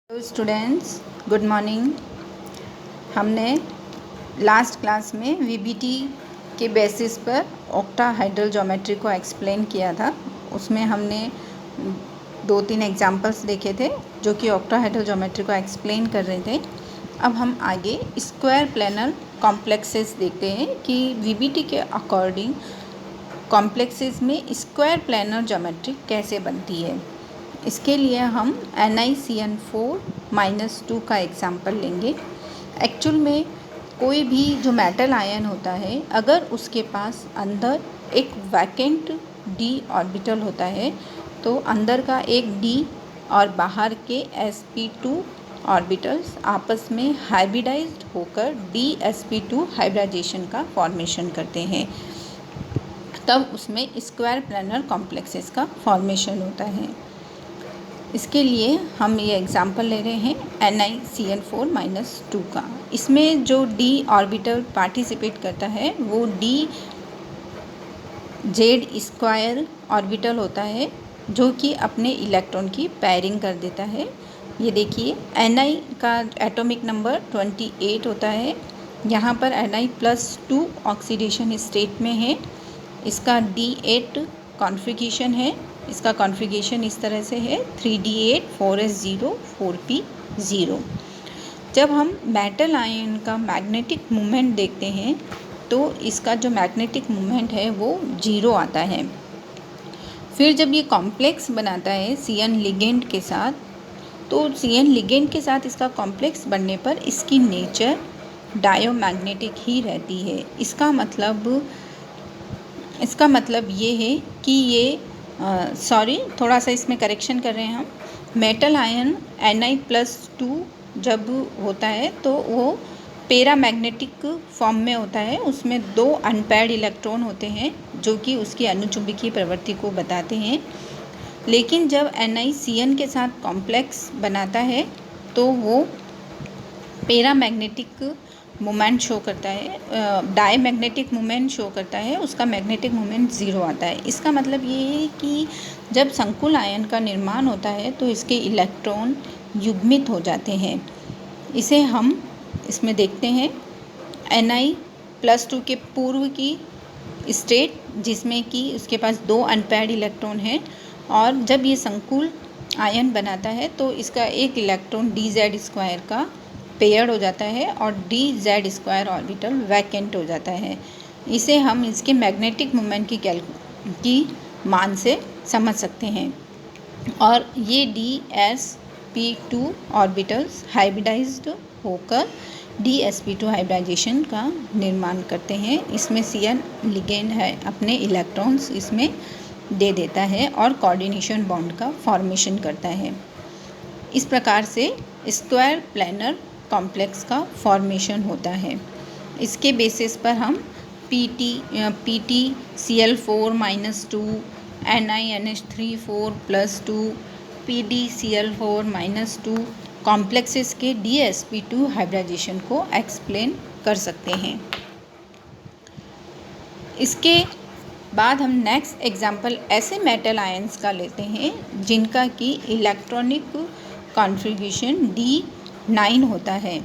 Hello students, good morning. हमने last class में VBT के बेसिस पर ऑक्टाहाइड्रल ज्योमेट्री को एक्सप्लेन किया था। उसमें हमने 2-3 एग्जांपल्स देखे थे जो कि ऑक्टाहाइड्रल ज्योमेट्री को एक्सप्लेन कर रहे थे। अब हम आगे स्क्वायर प्लेनर कॉम्प्लेक्सेस देखते हैं कि वीबीटी के अकॉर्डिंग कॉम्प्लेक्सेस में स्क्वायर प्लेनर ज्योमेट्री कैसे बनती है। इसके लिए हम NiCN4-2 का एग्जाम्पल लेंगे। एक्चुअल में कोई भी जो मेटल आयन होता है, अगर उसके पास अंदर एक वैकेंट d ऑर्बिटल होता है तो अंदर का एक d और बाहर के sp2 ऑर्बिटल्स आपस में हाइब्रिडाइज्ड होकर dsp2 हाइब्रिडाइजेशन का फॉर्मेशन करते हैं, तब उसमें स्क्वायर प्लेनर कॉम्प्लेक्सेस का फॉर्मेशन होता है। इसके लिए हम ये एग्जांपल ले रहे हैं NiCN4-2 का। इसमें जो d ऑर्बिटल पार्टिसिपेट करता है वो dz² ऑर्बिटल होता है जो कि अपने इलेक्ट्रॉन की पेयरिंग कर देता है। ये देखिए Ni का एटॉमिक नंबर 28 होता है। यहाँ पर Ni+2 ऑक्सीडेशन स्टेट में है। इसका D8 कॉन्फ़िगरेशन है। इसका कॉन्फ़िगरेशन इस तरह से है 3d8 4s0 4p0। जब हम मेटल आयन का मैग्नेटिक मोमेंट देखते हैं तो इसका जो मैग्नेटिक मोमेंट है वो 0 आता है। फिर जब ये कॉम्प्लेक्स बनाता है CN लिगेंड के साथ, तो CN लिगेंड के साथ इसका कॉम्प्लेक्स बनने पर इसकी नेचर डायोमैग्नेटिक ही रहती है। इसका मतलब ये है कि ये थोड़ा सा इसमें करेक्शन कर रहे हैं हम। मेटल आयन Ni+2 जब होता है तो वो पैरामैग्नेटिक फॉर्म में होता है। उसमें 2 अनपेयर्ड इलेक्ट्रॉन होते हैं जो कि उसकी अनुचुंबकीय प्रवृत्ति को बताते हैं। लेकिन जब NiCN के साथ कॉम्प्लेक्स बनाता है तो वो पैरामैग्नेटिक मोमेंट शो करता है, डायमैग्नेटिक मोमेंट शो करता है। उसका मैग्नेटिक मोमेंट 0 आता है। इसका मतलब ये है कि जब संकुल आयन का निर्माण होता है तो इसके इलेक्ट्रॉन युग्मित हो जाते हैं। इसे हम इसमें देखते हैं Ni+2 के पूर्व की स्टेट जिसमें कि उसके पास 2 अनपेयर्ड इलेक्ट्रॉन हैं, और जब ये संकुल आयन बनाता है तो इसका एक इलेक्ट्रॉन dz² का पेयर्ड हो जाता है और dz² ऑर्बिटल वैकेंट हो जाता है। इसे हम इसके मैग्नेटिक मोमेंट की मान से समझ सकते हैं। और ये dsp2 ऑर्बिटल्स हाइब्रिडाइज्ड होकर dsp2 हाइब्रिडाइजेशन का निर्माण करते हैं। इसमें CN लिगेंड है, अपने इलेक्ट्रॉन्स इसमें दे देता है और कोऑर्डिनेशन बॉन्ड का फॉर्मेशन करता है। इस प्रकार से स्क्वायर प्लेनर कॉम्प्लेक्स का फॉर्मेशन होता है। इसके बेसिस पर हम PtCl4-2, NiNH3 4+2, PdCl4-2 कॉम्प्लेक्सेस के dsp2 हाइब्रिडाइजेशन को एक्सप्लेन कर सकते हैं। इसके बाद हम नेक्स्ट एग्जांपल ऐसे मेटल आयंस का लेते हैं जिनका कि इलेक्ट्रॉनिक कॉन्फ़िगरेशन D9 होता है।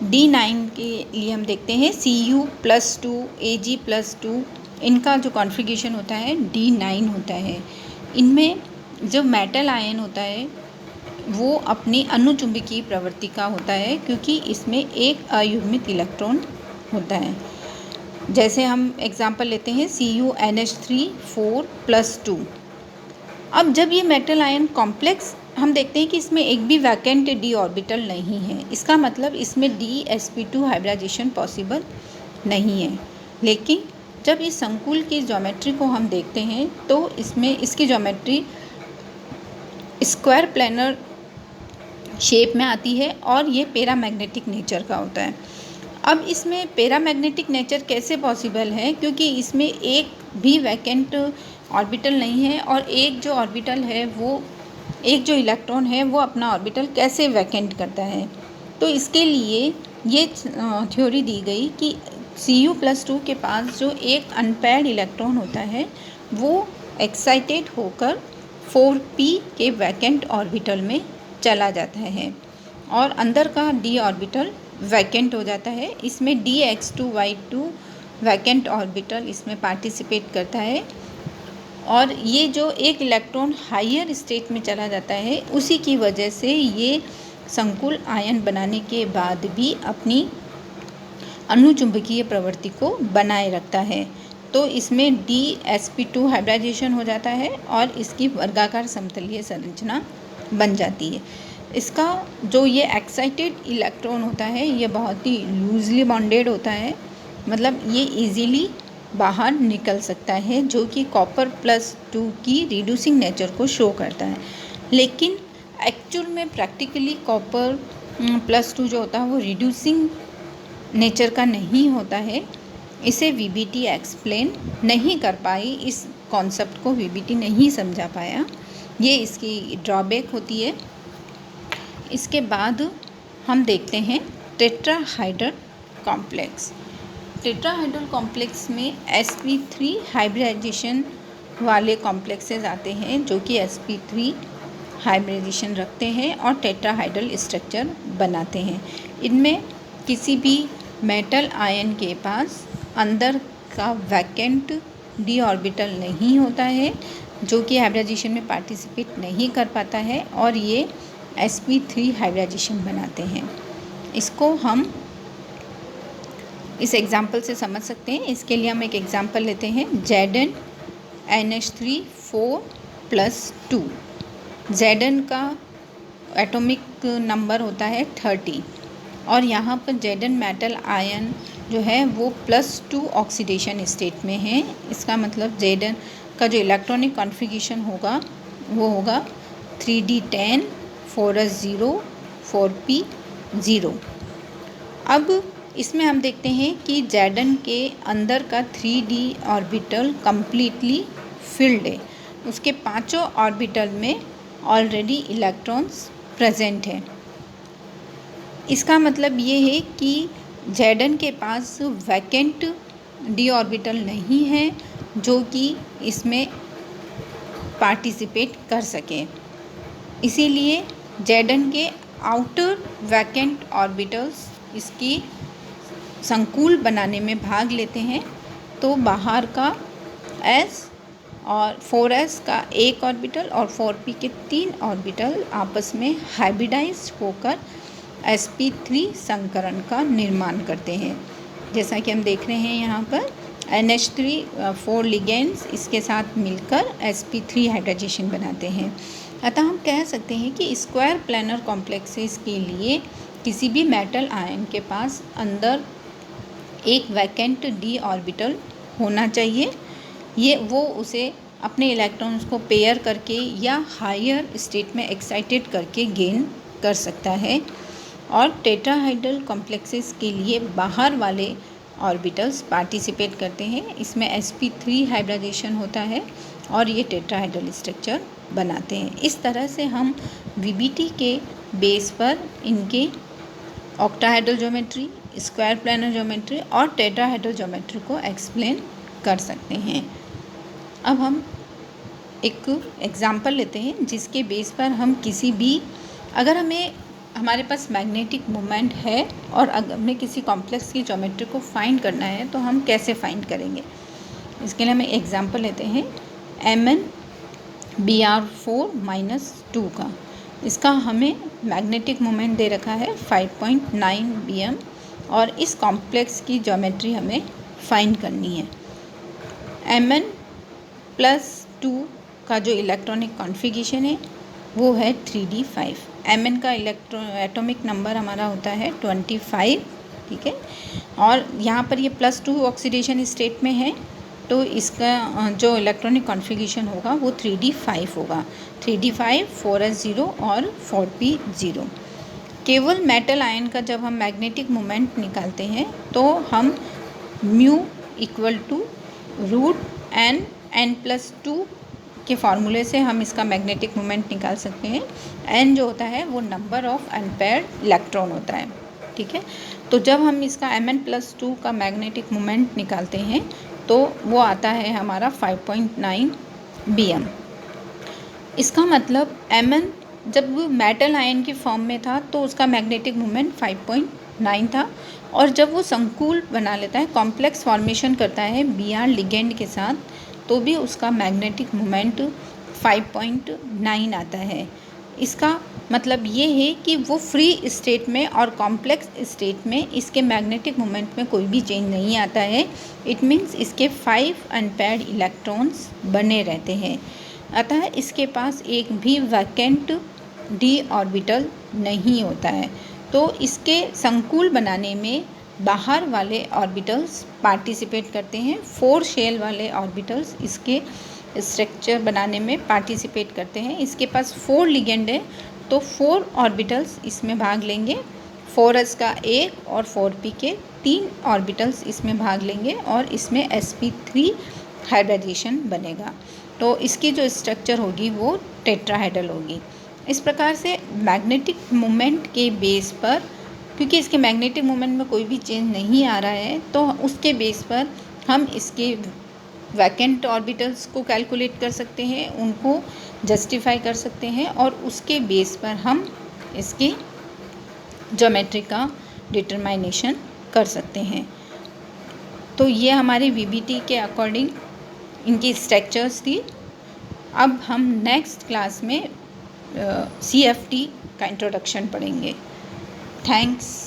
D9 के लिए हम देखते हैं Cu+2 Ag+2, इनका जो कॉन्फ़िगरेशन होता है D9 होता है। इनमें जो मेटल आयन होता है वो अपनी अनुचुंबकीय प्रवृत्ति का होता है, क्योंकि इसमें एक अयुग्मित इलेक्ट्रॉन होता है। जैसे हम एग्जांपल लेते हैं CuNH3 4+2। अब जब ये मेटल आयन कॉम्प्लेक्स हम देखते हैं कि इसमें एक भी वैकेंट d ऑर्बिटल नहीं है। इसका मतलब इसमें dsp2 हाइब्रिडाइजेशन पॉसिबल नहीं है। लेकिन जब इस संकुल की ज्योमेट्री को हम देखते हैं तो इसमें इसकी ज्योमेट्री स्क्वायर प्लेनर शेप में आती है और ये पैरामैग्नेटिक नेचर का होता है। अब इसमें पैरामैग्नेटिक नेचर कैसे पॉसिबल है, क्योंकि इसमें एक भी वैकेंट ऑर्बिटल नहीं है और एक जो इलेक्ट्रॉन है वो अपना ऑर्बिटल कैसे वैकेंट करता है। तो इसके लिए ये थ्योरी दी गई कि Cu+2 के पास जो एक अनपेयर्ड इलेक्ट्रॉन होता है वो एक्साइटेड होकर 4p के वैकेंट ऑर्बिटल में चला जाता है और अंदर का d ऑर्बिटल वैकेंट हो जाता है। इसमें dx2y2 वैकेंट ऑर्बिटल इसमें पार्टिसिपेट करता है और ये जो एक इलेक्ट्रॉन हायर स्टेट में चला जाता है उसी की वजह से ये संकुल आयन बनाने के बाद भी अपनी अनुचुंबकीय प्रवृत्ति को बनाए रखता है। तो इसमें DsP2 हाइब्रिडाइजेशन हो जाता है और इसकी वर्गाकार समतलीय संरचना बन जाती है। इसका जो ये एक्साइटेड इलेक्ट्रॉन होता है ये बहुत ही लूजली बॉन्डेड होता है, मतलब ये इजीली बाहर निकल सकता है, जो कि कॉपर +2 की रिड्यूसिंग नेचर को शो करता है। लेकिन एक्चुअल में प्रैक्टिकली कॉपर +2 जो होता है वो रिड्यूसिंग नेचर का नहीं होता है। इसे VBT एक्सप्लेन नहीं कर पाई, इस कॉन्सेप्ट को VBT नहीं समझा पाया, ये इसकी ड्रॉबैक होती है। इसके बाद हम देखते हैं टेट्राहाइड्रल कॉम्प्लेक्स। टेट्राहाइड्रल कॉम्प्लेक्स में sp3 हाइब्रिडाइजेशन वाले कॉम्प्लेक्सेस आते हैं जो कि sp3 हाइब्रिडाइजेशन रखते हैं और टेट्राहाइड्रल स्ट्रक्चर बनाते हैं। इनमें किसी भी मेटल आयन के पास अंदर का वैकेंट d ऑर्बिटल नहीं होता है, जो कि हाइब्रिडाइजेशन में पार्टिसिपेट नहीं कर पाता है और ये sp3 हाइब्रिडाइजेशन बनाते हैं। इसको हम इस एग्जाम्पल से समझ सकते हैं। इसके लिए हम एक एग्जाम्पल लेते हैं ZnNH3 4+2। Zn का एटॉमिक नंबर होता है 30 और यहाँ पर Zn मेटल आयन जो है वो +2 ऑक्सीडेशन स्टेट में है। इसका मतलब Zn का जो इलेक्ट्रॉनिक कॉन्फ़िगरेशन होगा वो होगा 3d10 4s0 4p0। अब इसमें हम देखते हैं कि Zn के अंदर का 3d ऑर्बिटल कम्प्लीटली फिल्ड है, उसके पांचों ऑर्बिटल में ऑलरेडी इलेक्ट्रॉन्स प्रेजेंट हैं। इसका मतलब ये है कि Zn के पास वैकेंट d ऑर्बिटल नहीं है जो कि इसमें पार्टिसिपेट कर सके। इसीलिए Zn के आउटर वैकेंट ऑर्बिटल्स इसकी संकुल बनाने में भाग लेते हैं। तो बाहर का s और 4s का एक ऑर्बिटल और 4p के 3 ऑर्बिटल आपस में हाइब्रिडाइज्ड होकर sp3 संकरण का निर्माण करते हैं। जैसा कि हम देख रहे हैं यहाँ पर NH3 4 लिगेंड्स इसके साथ मिलकर sp3 हाइब्रिडाइजेशन बनाते हैं। अतः हम कह सकते हैं कि स्क्वायर प्लानर कॉम्प्लेक्सेस के लिए किसी भी मेटल आयन के पास अंदर एक वैकेंट d ऑर्बिटल होना चाहिए। ये वो उसे अपने इलेक्ट्रॉन्स को पेयर करके या हायर स्टेट में एक्साइटेड करके गेन कर सकता है। और टेट्राहाइड्रल कॉम्प्लेक्सेस के लिए बाहर वाले ऑर्बिटल्स पार्टिसिपेट करते हैं। इसमें sp3 हाइब्रिडाइजेशन होता है और ये टेट्राहाइड्रल स्ट्रक्चर बनाते हैं। इस तरह से हम VBT के बेस पर इनके octahedral geometry, square planar geometry और टेट्राहाइड्रल ज्योमेट्री को एक्सप्लेन कर सकते हैं। अब हम एक एग्जाम्पल लेते हैं जिसके बेस पर हम किसी भी, अगर हमारे पास मैग्नेटिक मोमेंट है और अगर हमें किसी कॉम्प्लेक्स की ज्योमेट्री को फाइंड करना है तो हम कैसे फाइंड करेंगे। इसके लिए हम एक एग्जाम्पल लेते हैं MnBr4-2 का। इसका हमें मैग्नेटिक मोमेंट दे रखा है 5.9 Bm और इस कॉम्प्लेक्स की ज्योमेट्री हमें फाइंड करनी है। Mn+2 का जो इलेक्ट्रॉनिक कॉन्फ़िगरेशन है वो है 3d5। Mn का एटॉमिक नंबर हमारा होता है 25, ठीक है। और यहाँ पर ये +2 ऑक्सीडेशन स्टेट में है तो इसका जो इलेक्ट्रॉनिक कॉन्फ़िगरेशन होगा वो 3d5 होगा। 3d5 4s0 और 4p0। केवल मेटल आयन का जब हम मैग्नेटिक मोमेंट निकालते हैं तो हम μ = √n+2 के फार्मूले से हम इसका मैग्नेटिक मोमेंट निकाल सकते हैं। n जो होता है वो नंबर ऑफ अनपेयर्ड इलेक्ट्रॉन होता है, ठीक है। तो जब हम इसका Mn+2 का मैग्नेटिक मोमेंट निकालते हैं तो वो आता है हमारा 5.9 Bm। इसका मतलब Mn जब वो मेटल आयन की फॉर्म में था तो उसका मैग्नेटिक मोमेंट 5.9 था, और जब वो संकुल बना लेता है, कॉम्प्लेक्स फॉर्मेशन करता है Br लिगेंड के साथ, तो भी उसका मैग्नेटिक मोमेंट 5.9 आता है। इसका मतलब ये है कि वो फ्री स्टेट में और कॉम्प्लेक्स स्टेट में इसके मैग्नेटिक मोमेंट में कोई भी चेंज नहीं आता है। इट मीन्स इसके 5 अनपेयर्ड इलेक्ट्रॉन्स बने रहते हैं, अतः इसके पास एक भी वैकेंट डी ऑर्बिटल नहीं होता है। तो इसके संकुल बनाने में बाहर वाले ऑर्बिटल्स पार्टिसिपेट करते हैं, 4 शेल वाले ऑर्बिटल्स इसके स्ट्रक्चर बनाने में पार्टिसिपेट करते हैं। इसके पास 4 लिगेंड है, तो 4 ऑर्बिटल्स इसमें भाग लेंगे, 4s का 1 और 4p के 3 ऑर्बिटल्स इसमें भाग लेंगे, और इसमें sp3 हाइब्रिडाइजेशन बनेगा। तो इसकी जो स्ट्रक्चर होगी वो टेट्राहेड्रल होगी। इस प्रकार से मैग्नेटिक मोमेंट के बेस पर, क्योंकि इसके मैग्नेटिक मोमेंट में कोई भी चेंज नहीं आ रहा है, तो उसके बेस पर हम इसके वैकेंट ऑर्बिटल्स को कैलकुलेट कर सकते हैं, उनको जस्टिफाई कर सकते हैं, और उसके बेस पर हम इसकी ज्योमेट्री का डिटरमाइनेशन कर सकते हैं। तो ये हमारी वीबीटी के अकॉर्डिंग इनकी स्ट्रक्चर्स थी। अब हम नेक्स्ट क्लास में CFT का इंट्रोडक्शन पढ़ेंगे। थैंक्स।